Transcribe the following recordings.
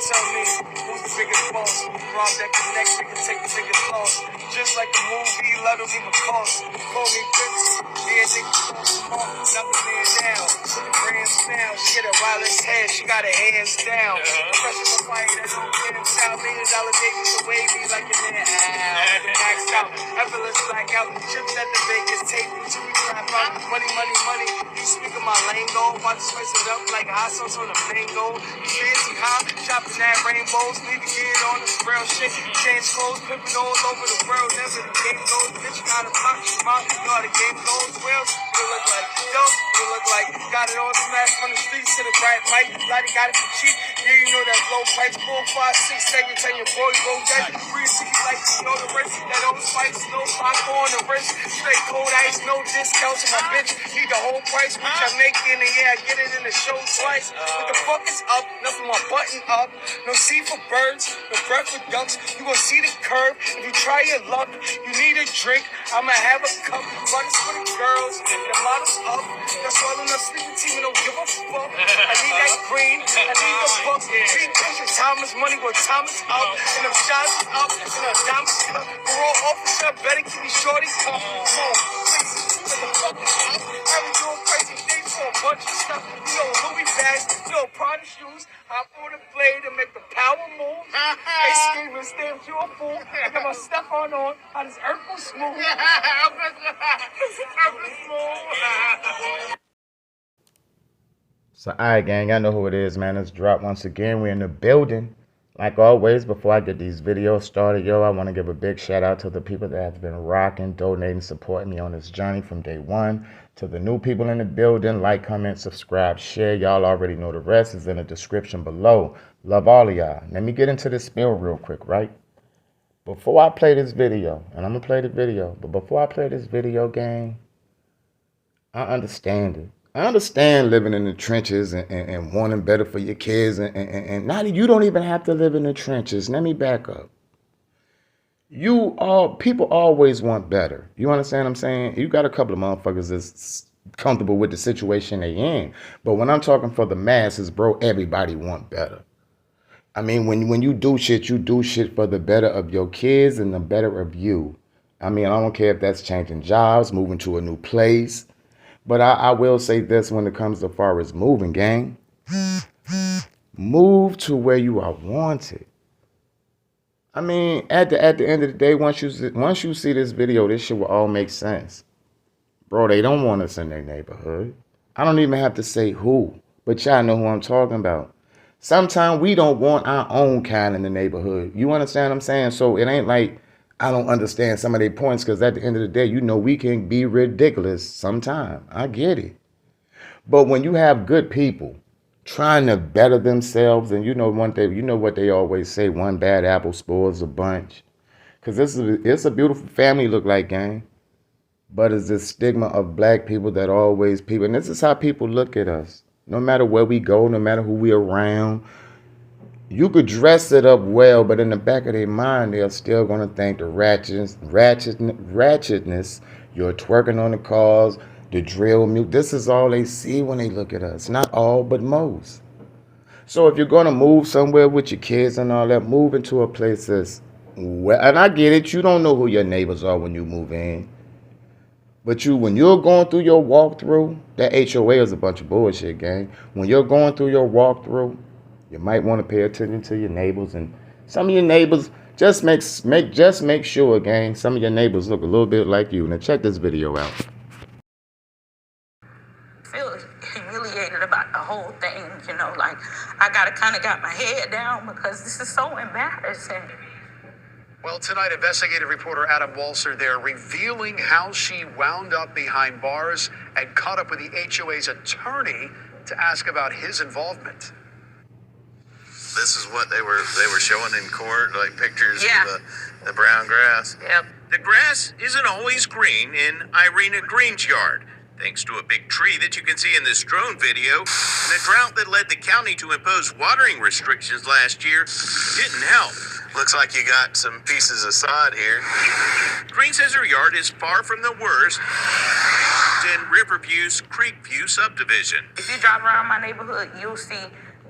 tell me who's the biggest boss. Rob that connection can take the biggest loss. Just like the movie, let him be my cost. Call me Vince, yeah, niggas call some more. Number man now, with the grand now. She get a wireless head, she got her hands down. Professional fight, that don't get him $1 million Davis away, be like a man. Maxed out, effortless blackout. Chips at the Vegas table, till we clap out. Money, money, money. You speaking my lingo, watch spice it up like hot sauce on a mango. You fancy hot, chopping at rainbows. Need to get on this real shit. Change clothes, pimping all over the world. Never the game goes, bitch. Got a pocket, you know how the game goes. Well, you look like, yo, you look like. Got it all smashed from the streets to the bright mic. Lottie got it for cheap. Yeah, you know that low price. 4, 5, 6, 7, 10, your boy go dead. Free see like you know the rest. That old spice, no stock on the wrist. Straight cold ice, no discounts on my bitch. Need the whole price, which I make in the year. I get it in the show twice. What the fuck is up? Nothing my button up. No sea for birds, no breath for ducks. You gon' see the curve. If you try your luck, you need a drink. I'ma have a cup. Buttons for the girls, the models up. That's why I'm not sleeping team and don't give a fuck. I need that green, I need the bucks. Be patient, time is money, but time is up. And them shots is up, and the diamonds up. Parole officer, better keep me shorty up. What the fuck is up? I be doing crazy things for a bunch of stuff. You know, Louis bags, you know, Prada shoes. Hop on the blade and make the power move. They screaming, stamp you a fool. I got my stuff on. How does Earth go smooth? So, alright, gang, I know who it is, man. It's Drop once again. We're in the building. Like always, before I get these videos started, yo, I want to give a big shout out to the people that have been rocking, donating, supporting me on this journey from day one. To the new people in the building, like, comment, subscribe, share. Y'all already know the rest is in the description below. Love all of y'all. Let me get into this spiel real quick, right? Before I play this video, and I'm going to play the video, but before I play this video, gang, I understand it. I understand living in the trenches and wanting better for your kids. And not, you don't even have to live in the trenches. Let me back up. People always want better. You understand what I'm saying? You got a couple of motherfuckers that's comfortable with the situation they in. But when I'm talking for the masses, bro, everybody want better. I mean, when you do shit for the better of your kids and the better of you. I mean, I don't care if that's changing jobs, moving to a new place. But I will say this when it comes to far as moving, gang. Move to where you are wanted. I mean, at the end of the day, once you see this video, this shit will all make sense. Bro, they don't want us in their neighborhood. I don't even have to say who, but y'all know who I'm talking about. Sometimes we don't want our own kind in the neighborhood. You understand what I'm saying? So it ain't like I don't understand some of their points, because at the end of the day, you know, we can be ridiculous sometimes. I get it. But when you have good people trying to better themselves, and you know what they always say, one bad apple spoils a bunch. Because it's a beautiful family look like, gang. But it's this stigma of black people that always people, and this is how people look at us. No matter where we go, no matter who we're around. You could dress it up well, but in the back of their mind, they're still going to think the ratchetness, you're twerking on the cars, the drill music. This is all they see when they look at us. Not all, but most. So if you're going to move somewhere with your kids and all that, move into a place that's, well, and I get it, you don't know who your neighbors are when you move in. But when you're going through your walkthrough, that HOA is a bunch of bullshit, gang. When you're going through your walkthrough, you might want to pay attention to your neighbors, and some of your neighbors, just make sure, gang, some of your neighbors look a little bit like you. Now check this video out. I feel humiliated about the whole thing, you know, like I got my head down because this is so embarrassing. Well, tonight, investigative reporter Adam Walser there revealing how she wound up behind bars and caught up with the HOA's attorney to ask about his involvement. This is what they were showing in court, like pictures of the brown grass. Yep. The grass isn't always green in Irina Green's yard, thanks to a big tree that you can see in this drone video. And a drought that led the county to impose watering restrictions last year didn't help. Looks like you got some pieces of sod here. Green says her yard is far from the worst in Riverview's Creekview subdivision. If you drive around my neighborhood, you'll see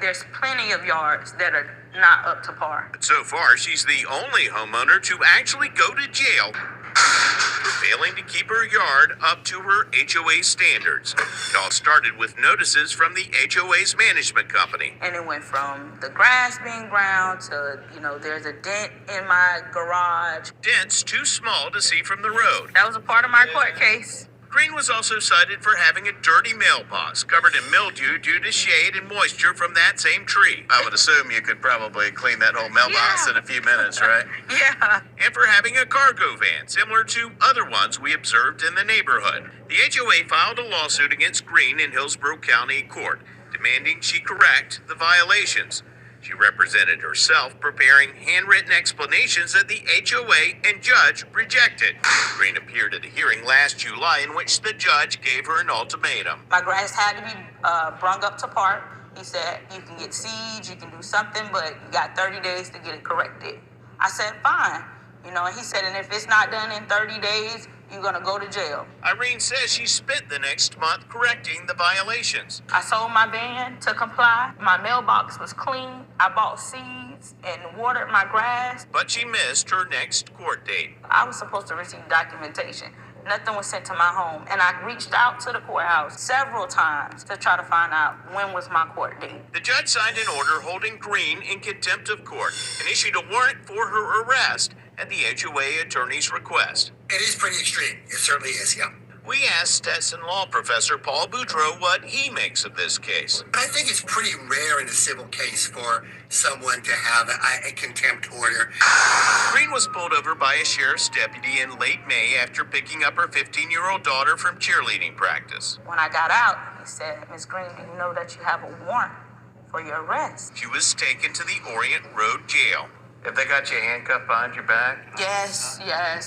There's plenty of yards that are not up to par. But so far, she's the only homeowner to actually go to jail for failing to keep her yard up to her HOA standards. It all started with notices from the HOA's management company. And it went from the grass being ground to, there's a dent in my garage. Dents too small to see from the road. That was a part of my court case. Green was also cited for having a dirty mailbox covered in mildew due to shade and moisture from that same tree. I would assume you could probably clean that whole mailbox in a few minutes, right? Yeah. And for having a cargo van similar to other ones we observed in the neighborhood. The HOA filed a lawsuit against Green in Hillsborough County Court, demanding she correct the violations. She represented herself, preparing handwritten explanations that the HOA and judge rejected. Green appeared at a hearing last July in which the judge gave her an ultimatum. My grass had to be brung up to par. He said, you can get seeds, you can do something, but you got 30 days to get it corrected. I said, fine. And he said, and if it's not done in 30 days, you're going to go to jail. Irene says she spent the next month correcting the violations. I sold my van to comply. My mailbox was clean. I bought seeds and watered my grass. But she missed her next court date. I was supposed to receive documentation. Nothing was sent to my home. And I reached out to the courthouse several times to try to find out when was my court date. The judge signed an order holding Green in contempt of court and issued a warrant for her arrest at the HOA attorney's request. It is pretty extreme. It certainly is, yeah. We asked Stetson law professor Paul Boudreau what he makes of this case. I think it's pretty rare in a civil case for someone to have a contempt order. Green was pulled over by a sheriff's deputy in late May after picking up her 15-year-old daughter from cheerleading practice. When I got out, he said, Ms. Green, do you know that you have a warrant for your arrest? She was taken to the Orient Road jail. Have they got you handcuffed behind your back? Yes,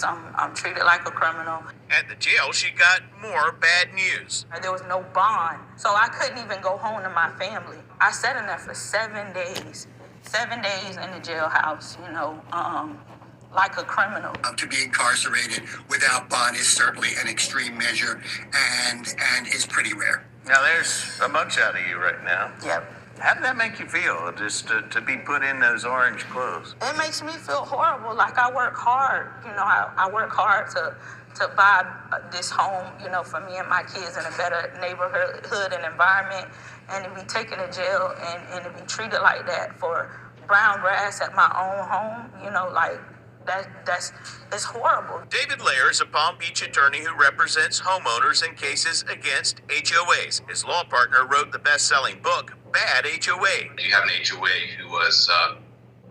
I'm treated like a criminal. At the jail, she got more bad news. There was no bond, so I couldn't even go home to my family. I sat in there for 7 days. 7 days in the jailhouse, like a criminal. To be incarcerated without bond is certainly an extreme measure and is pretty rare. Now, there's a mugshot of you right now. Yep. How did that make you feel, just to be put in those orange clothes? It makes me feel horrible. Like I work hard. I work hard to buy this home, for me and my kids in a better neighborhood and environment. And to be taken to jail and to be treated like that for brown grass at my own home, it's horrible. David Lair is a Palm Beach attorney who represents homeowners in cases against HOAs. His law partner wrote the best-selling book, Bad HOA. You have an HOA who was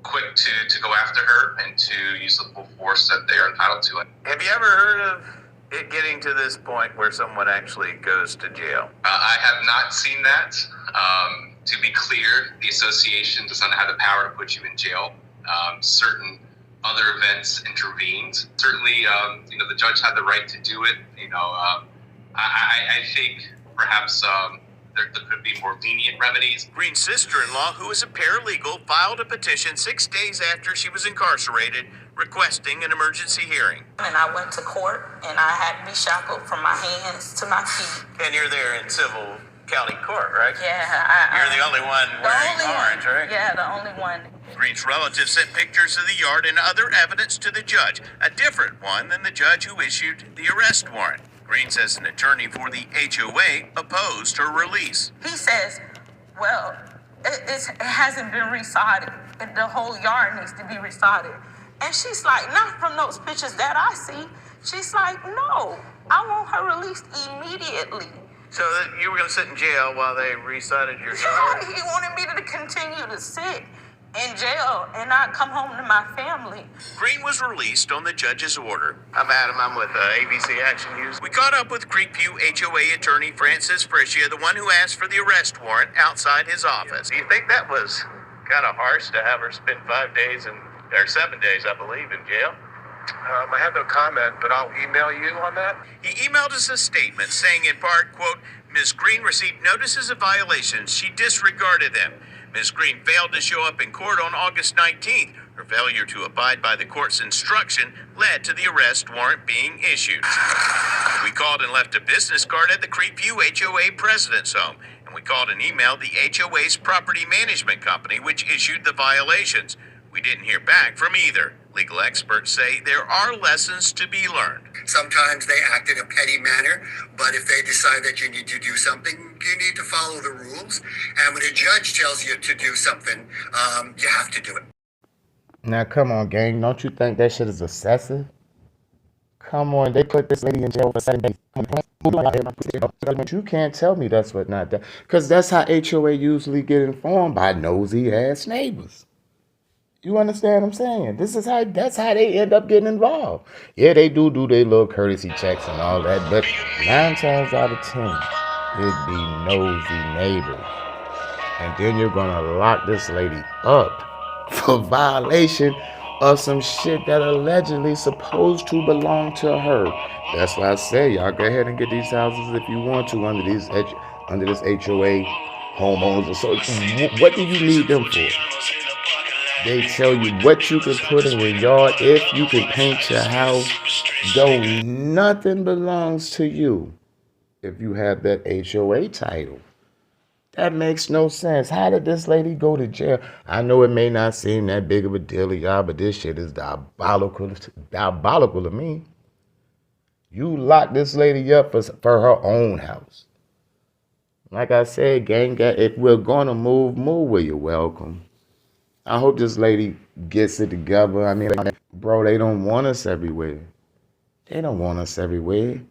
quick to go after her and to use the full force that they are entitled to. Have you ever heard of it getting to this point where someone actually goes to jail? I have not seen that. To be clear, the association does not have the power to put you in jail. Certain other events intervened. Certainly, the judge had the right to do it. I think perhaps there could be more lenient remedies. Green's sister-in-law, who is a paralegal, filed a petition 6 days after she was incarcerated, requesting an emergency hearing. And I went to court, and I had to be shackled from my hands to my feet. And you're there in civil county court, right? Yeah. You're the only one wearing orange, right? Yeah, the only one. Green's relatives sent pictures of the yard and other evidence to the judge, a different one than the judge who issued the arrest warrant. Green says an attorney for the HOA opposed her release. He says, well, it hasn't been resodded. The whole yard needs to be resodded. And she's like, not from those pictures that I see. She's like, no, I want her released immediately. So you were going to sit in jail while they resodded your yard? yard? He wanted me to continue to sit in jail and not come home to my family. Green was released on the judge's order. I'm Adam. I'm with ABC Action News. We caught up with Creekview HOA attorney Francis Frischia, the one who asked for the arrest warrant outside his office. Do you think that was kind of harsh to have her spend 7 days, I believe, in jail? I have no comment, but I'll email you on that. He emailed us a statement saying in part, quote, Ms. Green received notices of violations. She disregarded them. Ms. Green failed to show up in court on August 19th. Her failure to abide by the court's instruction led to the arrest warrant being issued. We called and left a business card at the Creekview HOA president's home, and We called and emailed the HOA's property management company, which issued the violations. We didn't hear back from either. Legal experts say there are lessons to be learned. Sometimes they act in a petty manner, but if they decide that you need to do something, you need to follow the rules. And when a judge tells you to do something, you have to do it. Now, come on, gang. Don't you think that shit is excessive? Come on, they put this lady in jail for 7 days. You can't tell me that's what not done. Because that's how HOA usually get informed, by nosy ass neighbors. You understand what I'm saying? That's how they end up getting involved. Yeah, they do their little courtesy checks and all that, but 9 times out of 10, it'd be nosy neighbors. And then you're gonna lock this lady up for violation of some shit that allegedly supposed to belong to her. That's why I say y'all go ahead and get these houses if you want to under this HOA homeowners association. What do you need them for? They tell you what you can put in your yard, if you can paint your house. Though nothing belongs to you if you have that HOA title. That makes no sense. How did this lady go to jail? I know it may not seem that big of a deal to y'all, but this shit is diabolical to me. You locked this lady up for her own house. Like I said, gang, if we're gonna move where you're welcome. I hope this lady gets it together. I mean, bro, they don't want us everywhere. They don't want us everywhere.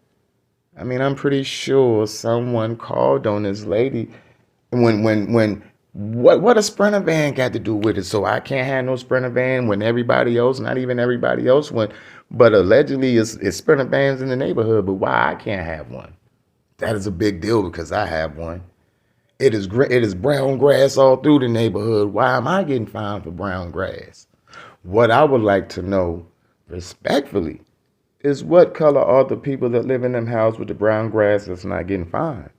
I mean, I'm pretty sure someone called on this lady. What a Sprinter van got to do with it? So I can't have no Sprinter van when everybody else, not even everybody else went, but allegedly it's Sprinter vans in the neighborhood. But why I can't have one? That is a big deal because I have one. It is brown grass all through the neighborhood. Why am I getting fined for brown grass? What I would like to know, respectfully, is what color are the people that live in them houses with the brown grass that's not getting fined?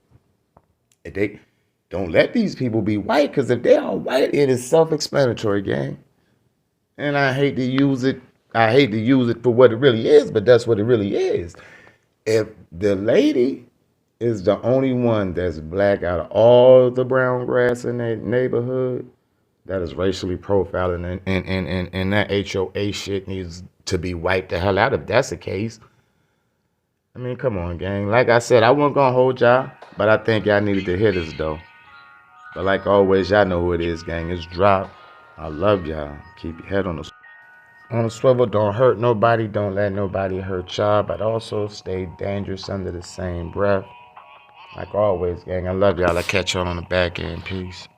If they don't let these people be white, because if they are white, it is self-explanatory, gang. And I hate to use it. I hate to use it for what it really is, but that's what it really is. If the lady is the only one that's black out of all the brown grass in that neighborhood, that is racially profiling, and that HOA shit needs to be wiped the hell out if that's the case. I mean, come on, gang. Like I said, I wasn't going to hold y'all, but I think y'all needed to hear this, though. But like always, y'all know who it is, gang. It's Drop. I love y'all. Keep your head on the swivel. Don't hurt nobody. Don't let nobody hurt y'all. But also stay dangerous under the same breath. Like always, gang. I love y'all. I'll catch y'all on the back end. Peace.